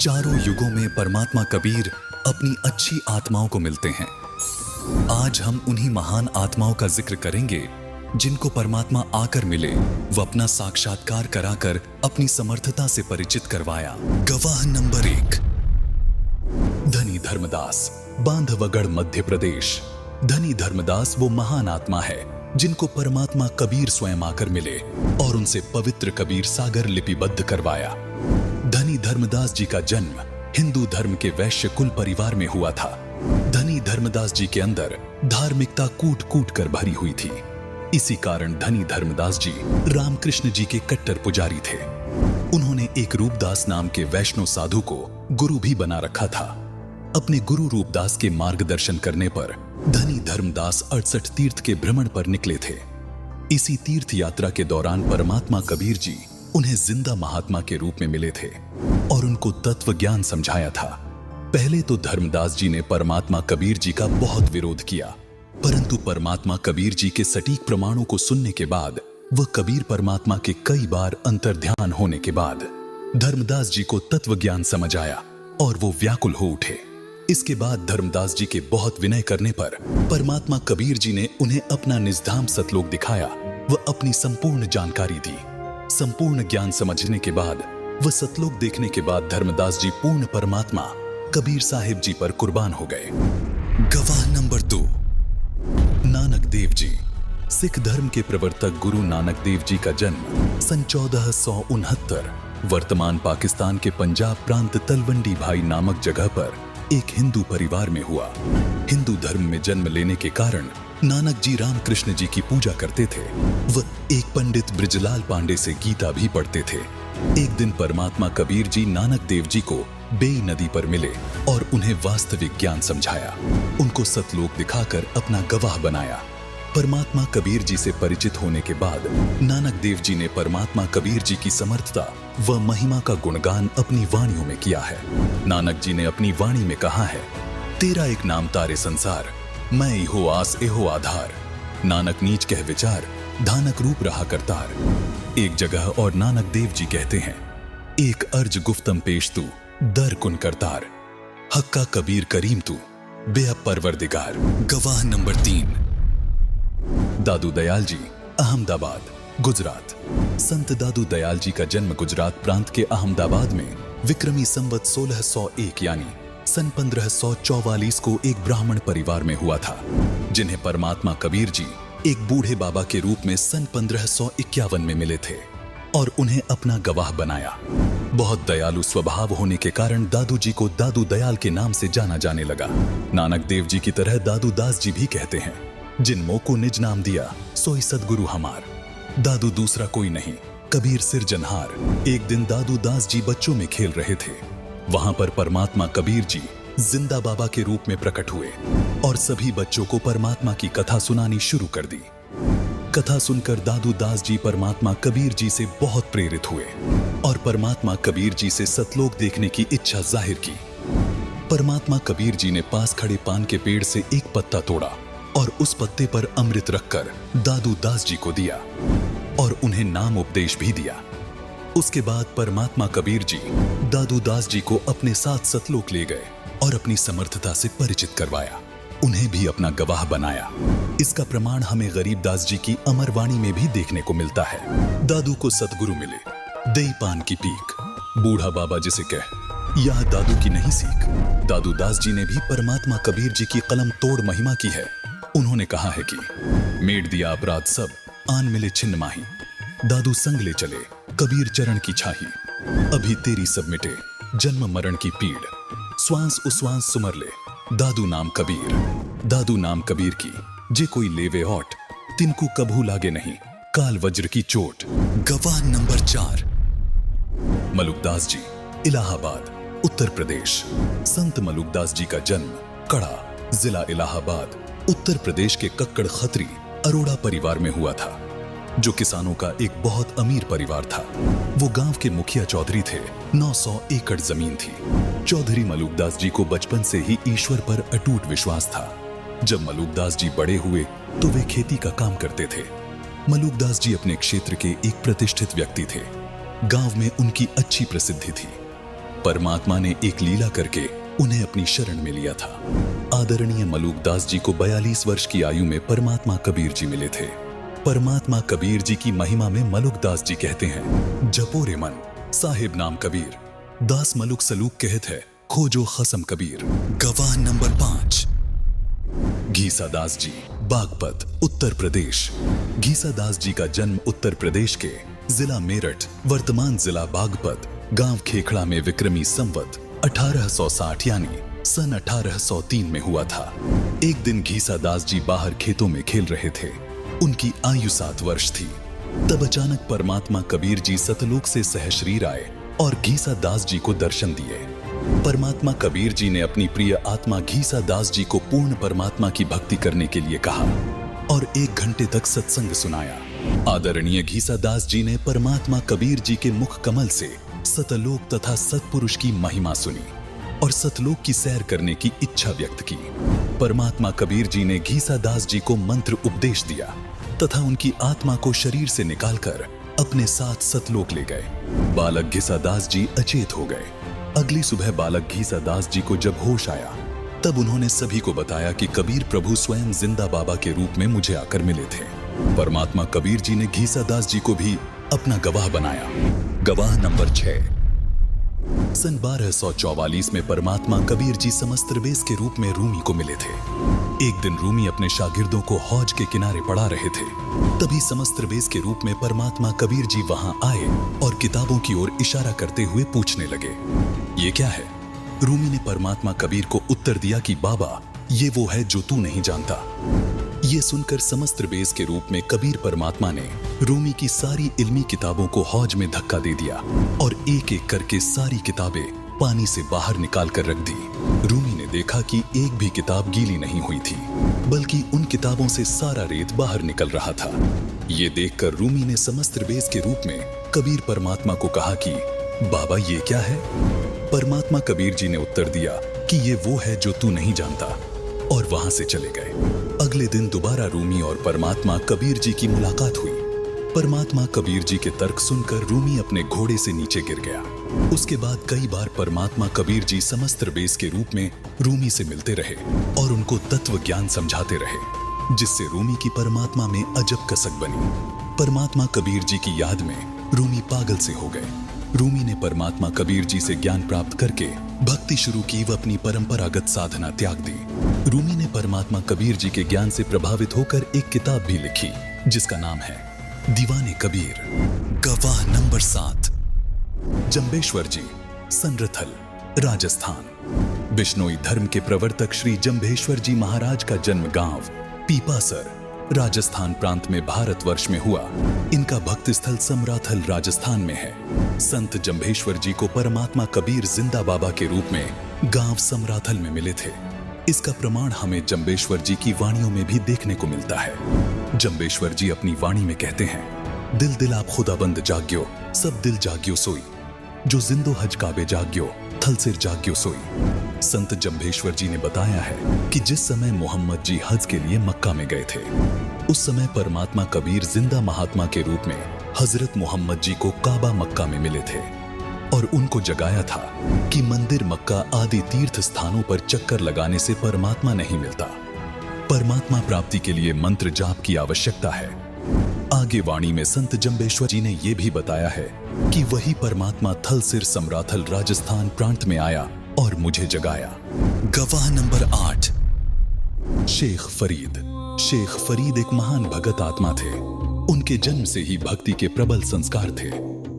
चारों युगों में परमात्मा कबीर अपनी अच्छी आत्माओं को मिलते हैं। आज हम उन्हीं महान आत्माओं का जिक्र करेंगे जिनको परमात्मा आकर मिले, वो अपना साक्षात्कार कराकर अपनी समर्थता से परिचित करवाया। गवाह नंबर 1, धनी धर्मदास, बांधवगढ़, मध्य प्रदेश। धनी धर्मदास वो महान आत्मा है जिनको परमात्मा कबीर स्वयं आकर मिले और उनसे पवित्र कबीर सागर लिपिबद्ध करवाया। धनी धर्मदास जी का जन्म हिंदू धर्म के वैश्य कुल परिवार में हुआ था। धनी धर्मदास जी के अंदर धार्मिकता कूट कूट कर भरी हुई थी। इसी कारण धनी धर्मदास जी रामकृष्ण जी के कट्टर पुजारी थे। उन्होंने एक रूपदास नाम के वैष्णव साधु को गुरु भी बना रखा था। अपने गुरु रूपदास के मार्गदर्शन करने पर धनी धर्मदास 68 तीर्थ के भ्रमण पर निकले थे। इसी तीर्थ यात्रा के दौरान परमात्मा कबीर जी उन्हें जिंदा महात्मा के रूप में मिले थे और उनको तत्व ज्ञान समझाया था। पहले तो धर्मदास जी ने परमात्मा कबीर जी का बहुत विरोध किया, परंतु परमात्मा कबीर जी के सटीक प्रमाणों को सुनने के बाद वह कबीर परमात्मा के कई बार अंतर्ध्यान होने के बाद धर्मदास जी को तत्व ज्ञान समझ आया और वो व्याकुल हो उठे। इसके बाद धर्मदास जी के बहुत विनय करने पर परमात्मा कबीर जी ने उन्हें अपना निजधाम सतलोक दिखाया व अपनी संपूर्ण जानकारी दी। संपूर्ण ज्ञान समझने के बाद वह सतलोक देखने के बाद धर्मदास जी पूर्ण परमात्मा कबीर साहिब जी पर कुर्बान हो गए। गवाह नंबर 2, नानक देव जी। सिख धर्म के प्रवर्तक गुरु नानक देव जी का जन्म सन 1469 वर्तमान पाकिस्तान के पंजाब प्रांत तलवंडी भाई नामक जगह पर एक हिंदू परिवार में हुआ। हिंदू धर्म में जन्म लेने के कारण नानक जी रामकृष्ण जी की पूजा करते थे। वह एक पंडित ब्रिजलाल पांडे से गीता भी पढ़ते थे। एक दिन परमात्मा कबीर जी नानक देव जी को बेई नदी पर मिले और उन्हें वास्तविक ज्ञान समझाया। उनको सतलोक दिखाकर अपना गवाह बनाया। परमात्मा कबीर जी से परिचित होने के बाद नानक देव जी ने परमात्मा कबीर जी की समर्थता व महिमा का गुणगान अपनी वाणियों में किया है। नानक जी ने अपनी वाणी में कहा है, तेरा एक नाम तारे संसार, मैं इहो आस एहो आधार। नानक नीच कह विचार, धानक रूप रहा करतार। एक जगह और नानक देव जी कहते हैं, एक अर्ज गुफ्तम पेश तू, दर कुन करतार। हक्का कबीर करीम तू, बेअब परवरदिगार। गवाह नंबर 3, दादू दयाल जी, अहमदाबाद, गुजरात। संत दादू दयाल जी का जन्म गुजरात प्रांत के अहमदाबाद में विक्रमी संवत 1601 यानी सन 1544 को एक ब्राह्मण परिवार में हुआ था, जिन्हें परमात्मा कबीर जी एक बूढ़े बाबा के रूप में सन 1551 में मिले थे और उन्हें अपना गवाह बनाया। बहुत दयालु स्वभाव होने के कारण दादू जी को दादू दयाल के नाम से जाना जाने लगा। नानक देव जी की तरह दादू दास जी भी कहते हैं, जिन मोह को निज नाम दिया सोई सदगुरु हमार। दादू दूसरा कोई नहीं, कबीर सिरजनहार। एक दिन दादू दास जी बच्चों में खेल रहे थे। वहां पर परमात्मा कबीर जी जिंदा बाबा के रूप में प्रकट हुए और सभी बच्चों को परमात्मा की कथा सुनानी शुरू कर दी। कथा सुनकर दादू दास जी परमात्मा कबीर जी से बहुत प्रेरित हुए और परमात्मा कबीर जी से सतलोक देखने की इच्छा जाहिर की। परमात्मा कबीर जी ने पास खड़े पान के पेड़ से एक पत्ता तोड़ा और उस पत्ते पर अमृत रखकर दादू दास जी को दिया और उन्हें नाम उपदेश भी दिया। उसके बाद परमात्मा कबीर जी दादू दास जी को अपने साथ सतलोक ले गए और अपनी समर्थता से परिचित करवाया। उन्हें भी अपना गवाह बनाया। इसका प्रमाण हमें गरीब दास जी की अमर वाणी में भी देखने को मिलता है। दादू को सतगुरु मिले, दई पान की पीक, बूढ़ा बाबा जिसे कह, यह दादू की नहीं सीख। दादू दास जी ने भी परमात्मा कबीर जी की कलम तोड़ महिमा की है। उन्होंने कहा है कि मेट दिया अपराध सब, आन मिले छिन्न माही। दादू संग ले चले, कबीर चरण की छाही। अभी तेरी सब मिटे, जन्म मरण की पीड़। श्वास उश्वास सुमर ले, दादू नाम कबीर। दादू नाम कबीर की, जे कोई लेवे ओट, तिनको कभू लागे नहीं, काल वज्र की चोट। गवाह नंबर 4, मलुकदास जी, इलाहाबाद, उत्तर प्रदेश। संत मलुकदास जी का जन्म कड़ा, जिला इलाहाबाद, उत्तर प्रदेश के कक्कड़ खत्री अरोड़ा परिवार में हुआ था, जो किसानों का एक बहुत अमीर परिवार था। वो गांव के मुखिया चौधरी थे। 900 एकड़ जमीन थी। चौधरी मलुकदास जी को बचपन से ही ईश्वर पर अटूट विश्वास था। जब मलुकदास जी बड़े हुए तो वे खेती का काम करते थे। मलुकदास जी अपने क्षेत्र के एक प्रतिष्ठित व्यक्ति थे। गांव में उनकी अच्छी प्रसिद्धि थी। परमात्मा ने एक लीला करके उन्हें अपनी शरण में लिया था। आदरणीय मलूकदास जी को 42 वर्ष की आयु में परमात्मा कबीर जी मिले थे। परमात्मा कबीर जी की महिमा में मलूकदास जी कहते हैं, जपो रे मन साहिब नाम कबीर, दास मलुक सलूक कहत है, खोजो खसम कबीर। गवाह नंबर 5, घीसादास जी, बागपत, उत्तर प्रदेश। घीसादास जी का जन्म उत्तर प्रदेश के जिला मेरठ, वर्तमान जिला बागपत, गांव खेखड़ा में विक्रमी संवत 1860 यानी सन 1803 में हुआ था। एक दिन घीसादास जी बाहर खेतों में खेल रहे थे। उनकी आयु 7 वर्ष थी। तब अचानक परमात्मा कबीर जी सतलोक से सहशरीर आए और घीसादास जी को दर्शन दिए। परमात्मा कबीर जी ने अपनी प्रिय आत्मा घीसादास जी को पूर्ण परमात्मा की भक्ति करने के लिए कहा और 1 घंटे तक सत्संग सुनाया। आदरणीय घीसादास जी ने परमात्मा कबीर जी के मुख कमल से सतलोक तथा सतपुरुष की महिमा सुनी और सतलोक की सैर करने की इच्छा व्यक्त की। परमात्मा कबीर जी ने घीसादास जी को मंत्र उपदेश दिया तथा उनकी आत्मा को शरीर से निकालकर अपने साथ सतलोक ले गए। बालक घीसादास जी अचेत हो गए। अगली सुबह बालक घीसादास जी को जब होश आया तब उन्होंने सभी को बताया कि कबीर प्रभु स्वयं जिंदा बाबा के रूप में मुझे आकर मिले थे। परमात्मा कबीर जी ने घीसादास जी को भी अपना गवाह बनाया। गवाह नंबर 6, सन 1244 में परमात्मा कबीर जी समस्त्रबेस के रूप में रूमी को मिले थे। एक दिन रूमी अपने शागिर्दों को हौज के किनारे पढ़ा रहे थे। तभी समस्त्रबेस के रूप में परमात्मा कबीर जी वहां आए और किताबों की ओर इशारा करते हुए पूछने लगे, ये क्या है? रूमी ने परमात्मा कबीर को उत्तर दिया कि बाबा, ये वो है जो तू नहीं जानता। ये सुनकर समस्त्रबेस के रूप में कबीर परमात्मा ने रूमी की सारी इल्मी किताबों को हौज में धक्का दे दिया और एक एक करके सारी किताबें पानी से बाहर निकाल कर रख दी। रूमी ने देखा कि एक भी किताब गीली नहीं हुई थी, बल्कि उन किताबों से सारा रेत बाहर निकल रहा था। ये देखकर रूमी ने समस्त्रबेस के रूप में कबीर परमात्मा को कहा कि बाबा, ये क्या है? परमात्मा कबीर जी ने उत्तर दिया कि ये वो है जो तू नहीं जानता, और वहां से चले गए। अगले दिन दोबारा रूमी और परमात्मा कबीर जी की मुलाकात हुई। परमात्मा कबीर जी के तर्क सुनकर रूमी अपने घोड़े से नीचे गिर गया। उसके बाद कई बार परमात्मा कबीर जी समस्त्रबेस के रूप में रूमी से मिलते रहे और उनको तत्व ज्ञान समझाते रहे, जिससे रूमी की परमात्मा में अजब कसक बनी। परमात्मा कबीर जी की याद में रूमी पागल से हो गए। रूमी ने परमात्मा कबीर जी से ज्ञान प्राप्त करके भक्ति शुरू की व अपनी परंपरागत साधना त्याग दी। रूमी ने परमात्मा कबीर जी के ज्ञान से प्रभावित होकर एक किताब भी लिखी, जिसका नाम है दीवाने कबीर। गवाह नंबर 7, जंबेश्वर जी, संरथल, राजस्थान। बिश्नोई धर्म के प्रवर्तक श्री जंबेश्वर जी महाराज का जन्म गांव पीपासर, राजस्थान प्रांत में भारतवर्ष में हुआ। इनका भक्त स्थल समराथल राजस्थान में है। संत जंबेश्वर जी को परमात्मा कबीर जिंदा बाबा के रूप में गांव समराथल में मिले थे। इसका प्रमाण हमें जंबेश्वर जी की वाणियों में भी देखने को मिलता है। जंबेश्वर जी अपनी वाणी में कहते हैं, दिल दिल आप खुदाबंद जाग्यो, सब दिल जाग्यो सोई, जो जिंदो हज काबे जाग्यो, थल सिर जाग्यो सोई। संत जंबेश्वर जी ने बताया है कि जिस समय मोहम्मद जी हज के लिए मक्का में गए थे, उस समय परमात्मा कबीर जिंदा महात्मा के रूप में हजरत मोहम्मद जी को काबा मक्का में मिले थे और उनको जगाया था कि मंदिर मक्का आदि तीर्थ स्थानों पर चक्कर लगाने से परमात्मा नहीं मिलता। परमात्मा प्राप्ति के लिए मंत्र जाप की आवश्यकता है। आगे वाणी में संत जंबेश्वर जी ने यह भी बताया है कि वही परमात्मा थल सिर समराथल राजस्थान प्रांत में आया और मुझे जगाया। गवाह नंबर 8, शेख फरीद। शेख फरीद एक महान भगत आत्मा थे। उनके जन्म से ही भक्ति के प्रबल संस्कार थे।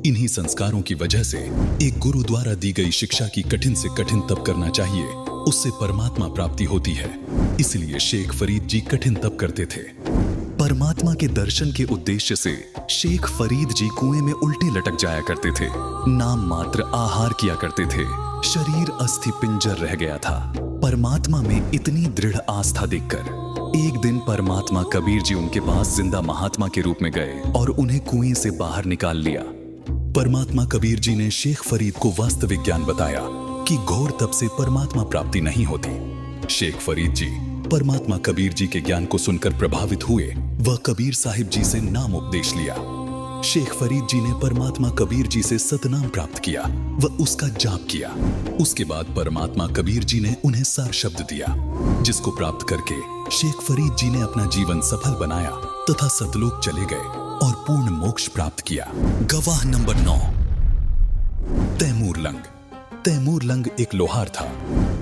इन्हीं संस्कारों की वजह से एक गुरु द्वारा दी गई शिक्षा की कठिन से कठिन तप करना चाहिए, उससे परमात्मा प्राप्ति होती है। इसलिए शेख फरीद जी कठिन तप करते थे। परमात्मा के दर्शन के उद्देश्य से शेख फरीद जी कुएं में उल्टे लटक जाया करते थे। नाम मात्र आहार किया करते थे। शरीर अस्थि पिंजर रह गया था। परमात्मा में इतनी दृढ़ आस्था देखकर एक दिन परमात्मा कबीर जी उनके पास जिंदा महात्मा के रूप में गए और उन्हें कुएं से बाहर निकाल लिया। परमात्मा कबीर जी ने शेख फरीद को वास्तविक ज्ञान बताया कि घोर तप से परमात्मा प्राप्ति नहीं होती। शेख फरीद जी परमात्मा कबीर जी के ज्ञान को सुनकर प्रभावित हुए व कबीर साहिब जी से नाम उपदेश लिया। शेख फरीद जी ने परमात्मा कबीर जी से सतनाम प्राप्त किया व उसका जाप किया। उसके बाद परमात्मा कबीर जी ने उन्हें सार शब्द दिया, जिसको प्राप्त करके शेख फरीद जी ने अपना जीवन सफल बनाया तथा सतलोक चले गए और पूर्ण मोक्ष प्राप्त किया। गवाह number 9, Timur Lang. Timur Lang एक लोहार था।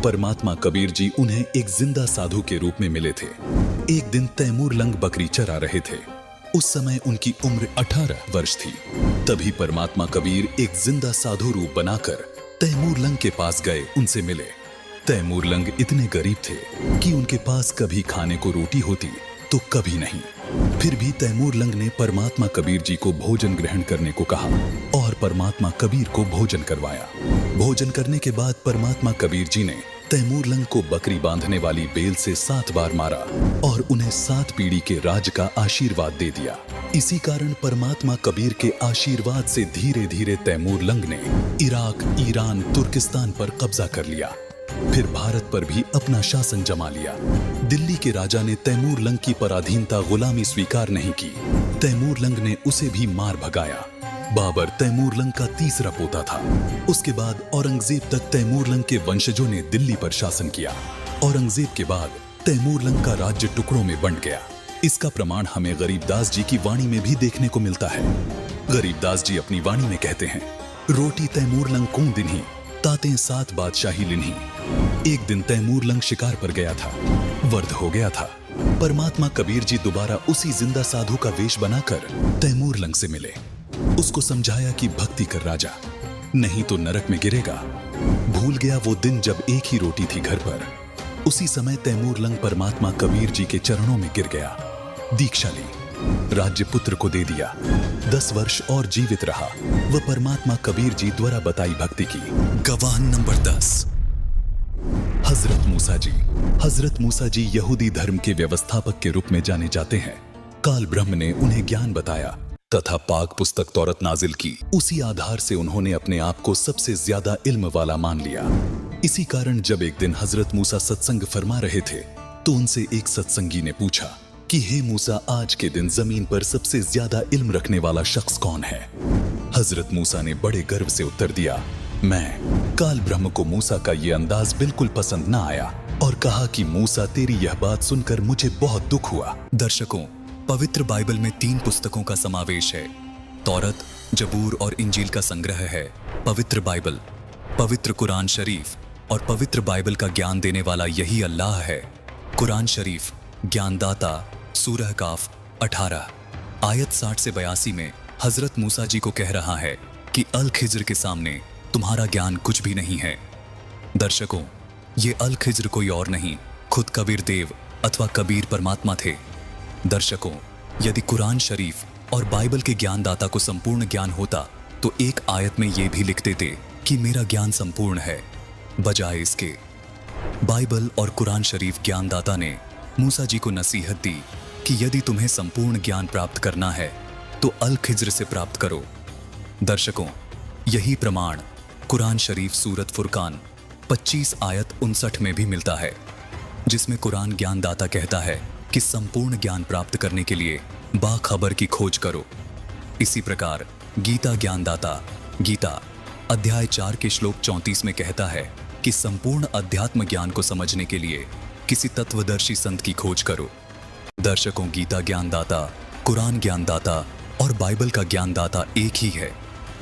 परमात्मा कबीर जी उन्हें एक जिंदा साधु के रूप में मिले थे। एक दिन तैमूर लंग बकरी चरा रहे थे। उस समय उनकी उम्र 18 वर्ष थी। तभी परमात्मा कबीर एक जिंदा साधु रूप बनाकर तैमूर लंग के पास गए, उनसे मिले। तैमूर लंग इतने गरीब थे कि उनके पास कभी खाने को रोटी होती तो कभी नहीं। फिर भी तैमूर लंग ने परमात्मा कबीर जी को भोजन ग्रहण करने को कहा और परमात्मा कबीर को भोजन करवाया। भोजन करने के बाद परमात्मा कबीर जी ने तैमूर लंग को बकरी बांधने वाली बेल से 7 बार मारा और उन्हें 7 पीढ़ी के राज का आशीर्वाद दे दिया। इसी कारण परमात्मा कबीर के आशीर्वाद से धीरे धीरे तैमूर लंग ने इराक, ईरान, तुर्किस्तान पर कब्जा कर लिया। फिर भारत पर भी अपना शासन जमा लिया। दिल्ली के राजा ने तैमूर लंग की पराधीनता, गुलामी स्वीकार नहीं की। तैमूर लंग ने उसे भी मार भगाया। बाबर तैमूर लंग का तीसरा पोता था। उसके बाद औरंगजेब तक तैमूर लंग के वंशजों ने दिल्ली पर शासन किया। औरंगजेब के बाद तैमूर लंग का राज्य टुकड़ों में बंट गया। इसका प्रमाण हमें गरीबदास जी की वाणी में भी देखने को मिलता है। गरीबदास जी अपनी वाणी में कहते हैं, रोटी तैमूर लंग कौन दिन्ही, ताते 7 बादशाही लिन्ही। एक दिन तैमूर लंग शिकार पर गया था, वर्द हो गया था। परमात्मा कबीर जी दोबारा उसी जिंदा साधु का वेश बनाकर तैमूर लंग से मिले। उसको समझाया कि भक्ति कर राजा, नहीं तो नरक में गिरेगा। भूल गया वो दिन जब एक ही रोटी थी घर पर। उसी समय तैमूर लंग परमात्मा कबीर जी के चरणों में गिर गया, दीक्षा ली, राज्य पुत्र को दे दिया। 10 वर्ष और जीवित रहा व परमात्मा कबीर जी द्वारा बताई भक्ति की। गवाह नंबर 10, हजरत मूसा जी। हजरत मूसा जी यहूदी धर्म के व्यवस्थापक के रूप में जाने जाते हैं। काल ब्रह्म ने उन्हें ज्ञान बताया तथा पाक पुस्तक तौरत नाजिल की। उसी आधार से उन्होंने अपने आप को सबसे ज्यादा इल्म वाला मान लिया। इसी कारण जब एक दिन हजरत मूसा सत्संग फरमा रहे थे तो उनसे एक सत्संगी ने पूछा कि हे मूसा, आज के दिन जमीन पर सबसे ज्यादा इल्म रखने वाला शख्स कौन है? हजरत मूसा ने बड़े गर्व से उत्तर दिया, मैं। काल ब्रह्म को मूसा का ये अंदाज बिल्कुल पसंद न आया और कहा कि मूसा, तेरी यह बात सुनकर मुझे बहुत दुख हुआ। दर्शकों, पवित्र बाइबल में 3 पुस्तकों का समावेश है। तौरत, जबूर और इंजील का संग्रह है पवित्र बाइबल। पवित्र कुरान शरीफ और पवित्र बाइबल का ज्ञान देने वाला यही अल्लाह है। कुरान शरीफ ज्ञानदाता, सूरह काफ 18 आयत 60 से 82 में हजरत मूसा जी को कह रहा है कि अल खिज्र के सामने तुम्हारा ज्ञान कुछ भी नहीं है। दर्शकों, ये अल खिज्र कोई और नहीं, खुद कबीर देव अथवा कबीर परमात्मा थे। दर्शकों, यदि कुरान शरीफ और बाइबल के ज्ञानदाता को संपूर्ण ज्ञान होता तो एक आयत में ये भी लिख देते कि मेरा ज्ञान संपूर्ण है। बजाय इसके बाइबल और कुरान शरीफ ज्ञानदाता ने मूसा जी को नसीहत दी कि यदि तुम्हें संपूर्ण ज्ञान प्राप्त करना है तो अल खिज्र से प्राप्त करो। दर्शकों, यही प्रमाण कुरान शरीफ सूरत फुरकान 25 आयत 59 में भी मिलता है, जिसमें कुरान ज्ञानदाता कहता है कि संपूर्ण ज्ञान प्राप्त करने के लिए बाखबर की खोज करो। इसी प्रकार गीता ज्ञानदाता गीता अध्याय 4 के श्लोक 34 में कहता है कि संपूर्ण अध्यात्म ज्ञान को समझने के लिए किसी तत्वदर्शी संत की खोज करो। दर्शकों, गीता ज्ञानदाता, कुरान ज्ञानदाता और बाइबल का ज्ञानदाता एक ही है,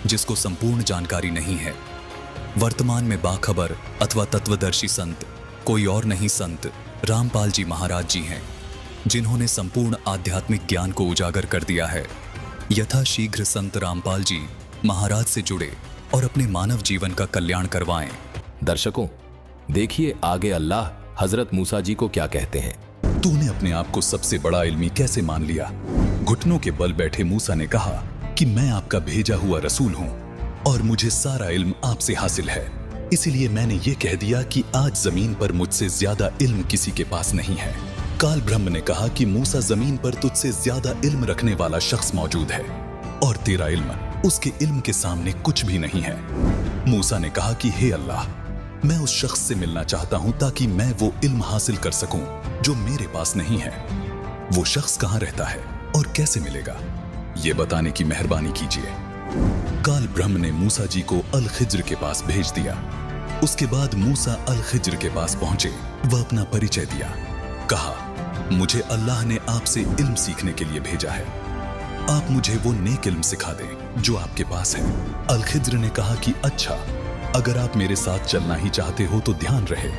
जिसको संपूर्ण जानकारी नहीं है। वर्तमान में बाखबर अथवा तत्वदर्शी संत कोई और नहीं, संत रामपाल जी महाराज जी हैं, जिन्होंने संपूर्ण आध्यात्मिक ज्ञान को उजागर कर दिया है। यथाशीघ्र संत रामपाल जी महाराज से जुड़े और अपने मानव जीवन का कल्याण करवाएं। दर्शकों, देखिए आगे अल्लाह हजरत मूसा जी को क्या कहते हैं। तूने अपने आप को सबसे बड़ा इल्मी कैसे मान लिया? घुटनों के बल बैठे मूसा ने कहा कि मैं आपका भेजा हुआ रसूल हूं और मुझे सारा इल्म आपसे हासिल है। इसीलिए मैंने ये कह दिया कि आज जमीन पर मुझसे ज्यादा इल्म किसी के पास नहीं है। काल ब्रह्म ने कहा कि मूसा, जमीन पर तुझसे ज्यादा इल्म रखने वाला शख्स मौजूद है और तेरा इल्म उसके इल्म के सामने कुछ भी नहीं है। मूसा ने कहा कि हे अल्लाह, मैं उस शख्स से मिलना चाहता हूं ताकि मैं वो इल्म हासिल कर सकूं जो मेरे पास नहीं है। वो शख्स कहां रहता है और कैसे मिलेगा? ये बताने की मेहरबानी कीजिए। काल ब्रह्म ने मूसा जी को अल खिज्र के पास भेज दिया। उसके बाद मूसा अल खिज्र के पास पहुंचे। वह अपना परिचय दिया। कहा, मुझे अल्लाह ने आपसे इल्म सीखने के लिए भेजा है। आप मुझे वो नेक इल्म सिखा दें जो आपके पास है। अल खिज्र ने कहा कि अच्छा, अगर आप मेरे साथ चलना ही चाहते हो तो ध्यान रहे,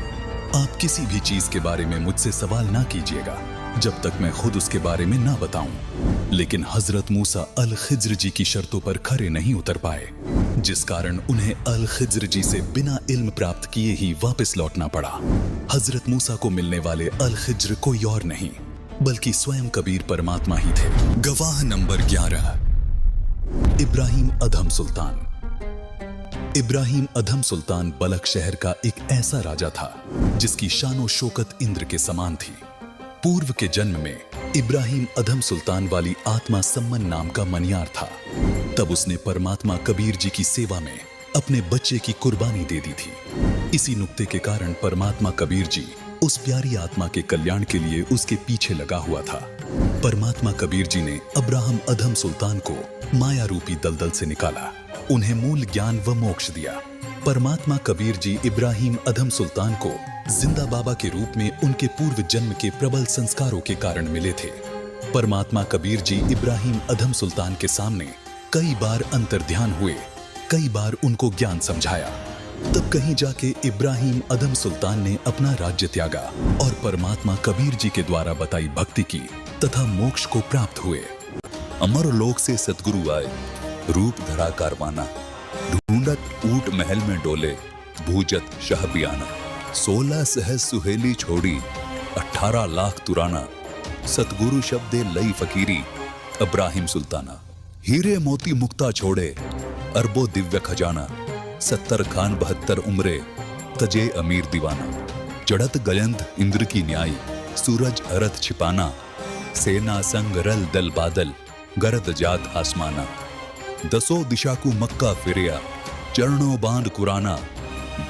आप किसी भी चीज के बारे में मुझसे सवाल ना कीजिएगा जब तक मैं खुद उसके बारे में ना बताऊं। लेकिन हजरत मूसा अल खिज्र जी की शर्तों पर खरे नहीं उतर पाए, जिस कारण उन्हें अल खिज्र जी से बिना इल्म प्राप्त किए ही वापस लौटना पड़ा। हजरत मूसा को मिलने वाले अल खिज्र कोई और नहीं बल्कि स्वयं कबीर परमात्मा ही थे। गवाह नंबर 11, इब्राहिम अधम सुल्तान। इब्राहिम अधम सुल्तान बलख शहर का एक ऐसा राजा था जिसकी शानो शौकत इंद्र के समान थी। पूर्व के जन्म में इब्राहिम अधम सुल्तान वाली आत्मा सम्मन नाम का मनियार था। तब उसने परमात्मा कबीर जी की सेवा में अपने बच्चे की कुर्बानी दे दी थी। इसी नुक्ते के कारण परमात्मा कबीर जी उस प्यारी आत्मा के कल्याण के लिए उसके पीछे लगा हुआ था। परमात्मा कबीर जी ने अब्राहम अधम सुल्तान को माया रूपी दलदल से निकाला, उन्हें मूल ज्ञान व मोक्ष दिया। परमात्मा कबीर जी इब्राहिम अधम सुल्तान को जिंदा बाबा के रूप में उनके पूर्व जन्म के प्रबल संस्कारों के कारण मिले थे। परमात्मा कबीर जी इब्राहिम अधम सुल्तान के सामने कई बार अंतर्ध्यान हुए, कई बार उनको ज्ञान समझाया। तब कहीं जाके इब्राहिम अधम सुल्तान ने अपना राज्य त्यागा और परमात्मा कबीर जी के द्वारा बताई भक्ति की तथा मोक्ष को प्राप्त हुए। अमर लोक से सतगुरु आए, रूप धरा कारवाना, ढूंढत ऊट महल में डोले, भूजत शाह बियाना। 16 सहज सुहेली छोड़ी, 18 लाख तुराना, सतगुरु शब्दे लई फकीरी, इब्राहिम सुल्ताना। हीरे मोती मुक्ता छोड़े, अरबो दिव्य खजाना, 70 खान 72 उम्रे, तजे अमीर दीवाना। चढ़त गयंत इंद्र की न्याय, सूरज अरथ छिपाना, सेना संग रल दल बादल, गरद जात आसमाना। 10 दिशा को मक्का फिरिया, चरणों बांध कुराना,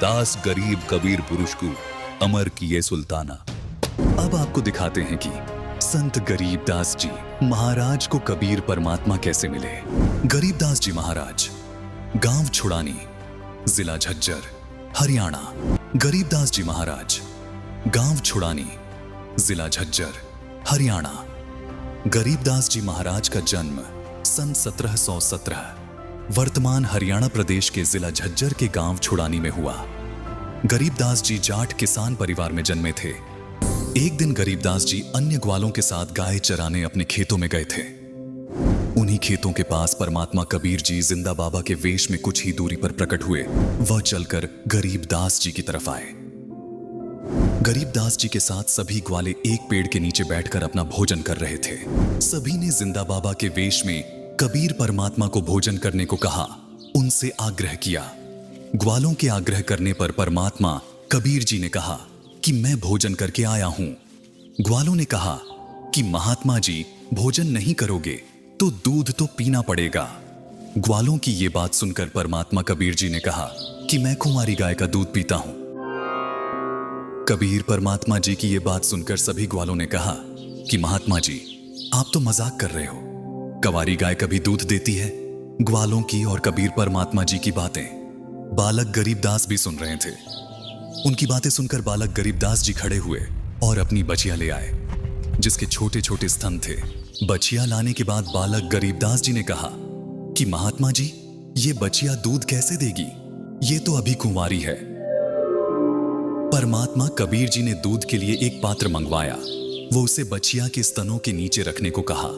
दास गरीब कबीर पुरुष को अमर किए सुल्ताना। अब आपको दिखाते हैं कि संत गरीबदास जी महाराज को कबीर परमात्मा कैसे मिले। गरीबदास जी महाराज, गांव छुड़ानी, जिला झज्जर, हरियाणा। गरीबदास जी महाराज, गांव छुड़ानी, जिला झज्जर, हरियाणा। गरीबदास जी महाराज का जन्म सन 1717 वर्तमान हरियाणा प्रदेश के जिला झज्जर के गांव छुड़ानी में हुआ। गरीबदास जी जाट किसान परिवार में जन्मे थे। एक दिन गरीबदास जी अन्य ग्वालों के साथ गाय चराने अपने खेतों में गए थे। उन्हीं खेतों के पास परमात्मा कबीर जी जिंदा बाबा के वेश में कुछ ही दूरी पर प्रकट हुए। वह चलकर गरीबदास जी की तरफ आए। गरीबदास जी के साथ सभी ग्वाले एक पेड़ के नीचे बैठकर अपना भोजन कर रहे थे। सभी ने जिंदा बाबा के वेश में कबीर परमात्मा को भोजन करने को कहा, उनसे आग्रह किया। ग्वालों के आग्रह करने पर परमात्मा कबीर जी ने कहा कि मैं भोजन करके आया हूं। ग्वालों ने कहा कि महात्मा जी भोजन नहीं करोगे तो दूध तो पीना पड़ेगा। ग्वालों की ये बात सुनकर परमात्मा कबीर जी ने कहा कि मैं कुंवारी गाय का दूध पीता हूं। कबीर परमात्मा जी की ये बात सुनकर सभी ग्वालों ने कहा कि महात्मा जी आप तो मजाक कर रहे हो, कुंवारी गाय कभी दूध देती है? ग्वालों की और कबीर परमात्मा जी की बातें बालक गरीबदास भी सुन रहे थे। उनकी बातें सुनकर बालक गरीबदास जी खड़े हुए और अपनी बचिया ले आए जिसके छोटे छोटे स्तन थे। बचिया लाने के बाद बालक गरीबदास जी ने कहा कि महात्मा जी ये बचिया दूध कैसे देगी, ये तो अभी कुंवारी है। परमात्मा कबीर जी ने दूध के लिए एक पात्र मंगवाया। वो उसे बचिया के स्तनों के नीचे रखने को कहा।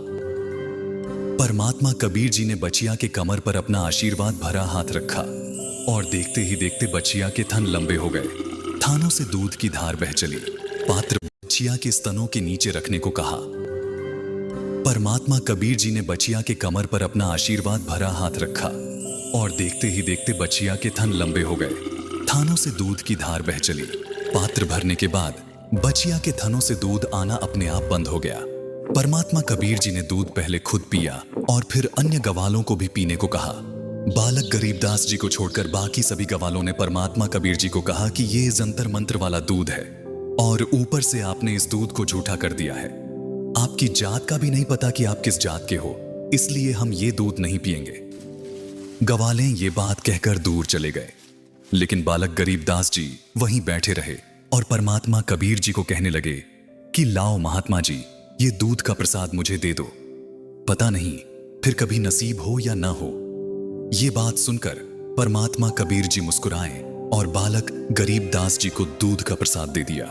परमात्मा कबीर जी ने बचिया के कमर पर अपना आशीर्वाद भरा हाथ रखा और देखते ही देखते बचिया के थन लंबे हो गए। थानों से दूध की धार बह चली। पात्र बचिया के स्तनों के नीचे रखने को कहा। परमात्मा कबीर जी ने बचिया के कमर पर अपना आशीर्वाद भरा हाथ रखा और देखते ही देखते बचिया के थन लंबे हो गए। थानों से दूध की धार बह चली। पात्र भरने के बाद बचिया के थनों से दूध आना अपने आप बंद हो गया। परमात्मा कबीर जी ने दूध पहले खुद पिया और फिर अन्य गवालों को भी पीने को कहा। बालक गरीबदास जी को छोड़कर बाकी सभी गवालों ने परमात्मा कबीर जी को कहा कि ये जंतर मंत्र वाला दूध है और ऊपर से आपने इस दूध को झूठा कर दिया है। आपकी जात का भी नहीं पता कि आप किस जात के हो। इसलिए हम ये दूध नहीं पिएंगे। गवाले ये बात कहकर दूर चले गए, लेकिन बालक गरीबदास जी वहीं बैठे रहे और परमात्मा कबीर जी को कहने लगे कि लाओ महात्मा जी, ये दूध का प्रसाद मुझे दे दो, पता नहीं फिर कभी नसीब हो या ना हो। ये बात सुनकर परमात्मा कबीर जी मुस्कुराए और बालक गरीबदास जी को दूध का प्रसाद दे दिया।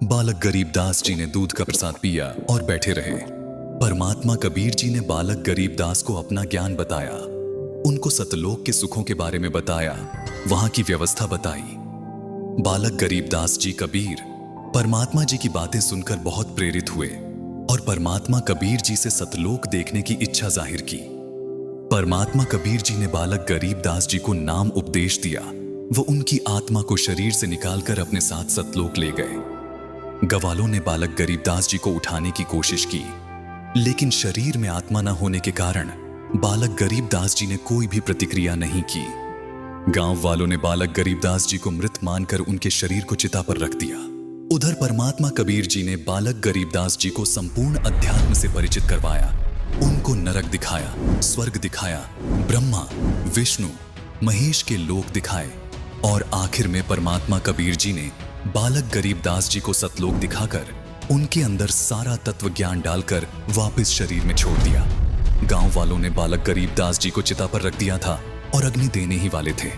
बालक गरीबदास जी ने दूध का प्रसाद पिया और बैठे रहे। परमात्मा कबीर जी ने बालक गरीबदास को अपना ज्ञान बताया, उनको सतलोक के सुखों के बारे में बताया, वहां की व्यवस्था बताई। बालक गरीबदास जी कबीर परमात्मा जी की बातें सुनकर बहुत प्रेरित हुए और परमात्मा कबीर जी से सतलोक देखने की इच्छा जाहिर की। परमात्मा कबीर जी ने बालक गरीबदास जी को नाम उपदेश दिया। वो उनकी आत्मा को शरीर से निकालकर अपने साथ सतलोक ले गए। गवालों ने बालक गरीबदास जी को उठाने की कोशिश की, लेकिन शरीर में आत्मा न होने के कारण बालक गरीबदास जी ने कोई भी प्रतिक्रिया नहीं की। गांव वालों ने बालक गरीबदास जी को मृत मानकर उनके शरीर को चिता पर रख दिया। उधर परमात्मा कबीर जी ने बालक गरीबदास जी को संपूर्ण अध्यात्म से परिचित करवाया, उनको नरक दिखाया, स्वर्ग दिखाया, ब्रह्मा, विष्णु, महेश के लोक दिखाए और आखिर में परमात्मा कबीर जी ने बालक गरीबदास जी को सतलोक दिखाकर उनके अंदर सारा तत्व ज्ञान डालकर वापस शरीर में छोड़ दिया। गांव वालों ने बालक गरीबदास जी को चिता पर रख दिया था और अग्नि देने ही वाले थे।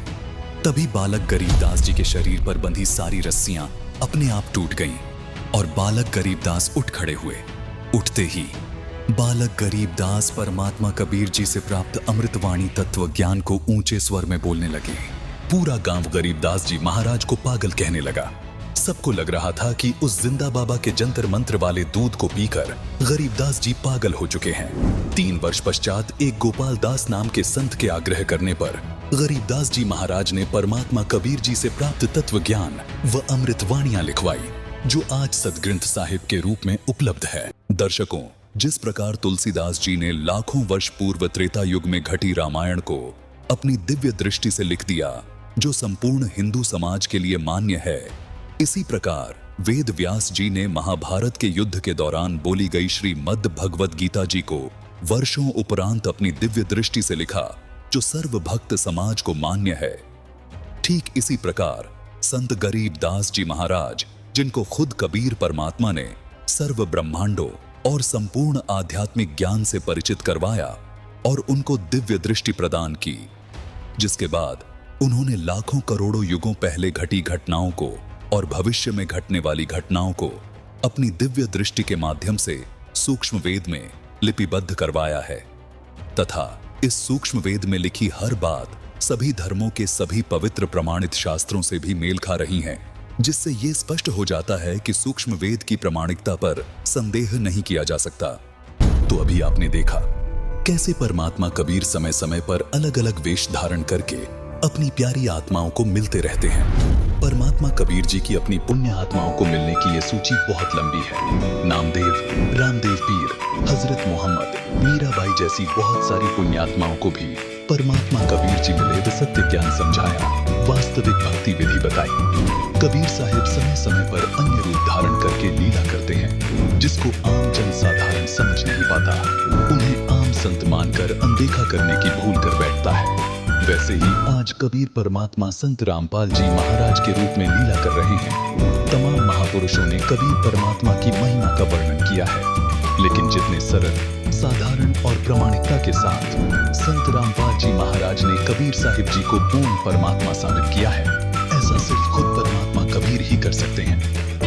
तभी बालक गरीबदास जी के शरीर पर बंधी सारी रस्सियां अपने आप टूट गईं और बालक गरीबदास उठ खड़े हुए। उठते ही बालक गरीबदास परमात्मा कबीर जी से प्राप्त अमृतवाणी तत्व ज्ञान को ऊंचे स्वर में बोलने लगे। पूरा गांव गरीबदास जी महाराज को पागल कहने लगा। सबको लग रहा था कि उस जिंदा बाबा के जंतर मंत्र वाले दूध को पीकर गरीबदास जी पागल हो चुके हैं। 3 वर्ष पश्चात एक गोपाल दास नाम के संत के आग्रह करने पर गरीबदास जी महाराज ने परमात्मा कबीर जी से प्राप्त तत्व ज्ञान व अमृतवाणियां लिखवाई, जो आज सदग्रंथ साहिब के रूप में उपलब्ध है। दर्शकों, जिस प्रकार तुलसीदास जी ने लाखों वर्ष पूर्व त्रेता युग में घटी रामायण को अपनी दिव्य दृष्टि से लिख दिया, जो संपूर्ण हिंदू समाज के लिए मान्य है, इसी प्रकार वेद व्यास जी ने महाभारत के युद्ध के दौरान बोली गई श्रीमद् भगवद गीता जी को वर्षों उपरांत अपनी दिव्य दृष्टि से लिखा, जो सर्व भक्त समाज को मान्य है। ठीक इसी प्रकार संत गरीबदास जी महाराज, जिनको खुद कबीर परमात्मा ने सर्व ब्रह्मांडों और संपूर्ण आध्यात्मिक ज्ञान से परिचित करवाया और उनको दिव्य दृष्टि प्रदान की, जिसके बाद उन्होंने लाखों करोड़ों युगों पहले घटी घटनाओं को और भविष्य में घटने वाली घटनाओं को अपनी दिव्य दृष्टि के माध्यम से सूक्ष्म वेद में लिपिबद्ध करवाया है तथा इस सूक्ष्म वेद में लिखी हर बात सभी धर्मों के सभी पवित्र प्रमाणित शास्त्रों से भी मेल खा रही हैं, जिससे ये स्पष्ट हो जाता है कि सूक्ष्म वेद की प्रामाणिकता पर संदेह नहीं किया जा सकता। तो अभी आपने देखा कैसे परमात्मा कबीर समय समय पर अलग अलग वेश धारण करके अपनी प्यारी आत्माओं को मिलते रहते हैं। परमात्मा कबीर जी की अपनी पुण्य आत्माओं को मिलने की ये सूची बहुत लंबी है। नामदेव, रामदेव पीर, हजरत मोहम्मद, मीराबाई जैसी बहुत सारी पुण्य आत्माओं को भी परमात्मा कबीर जी मिले व सत्य ज्ञान समझाया, वास्तविक भक्ति विधि बताई। कबीर साहिब समय समय पर अन्य रूप धारण करके लीला करते हैं, जिसको आम जन साधारण समझ नहीं पाता। उन्हें आम संत मानकर अनदेखा करने की भूल कर बैठता है। वैसे ही आज कबीर परमात्मा संत रामपाल जी महाराज के रूप में लीला कर रहे हैं। तमाम महापुरुषों ने कबीर परमात्मा की महिमा का वर्णन किया है, लेकिन जितने सरल, साधारण और प्रामाणिकता के साथ संत रामपाल जी महाराज ने कबीर साहिब जी को पूर्ण परमात्मा साबित किया है, ऐसा सिर्फ खुद परमात्मा कबीर ही कर सकते हैं।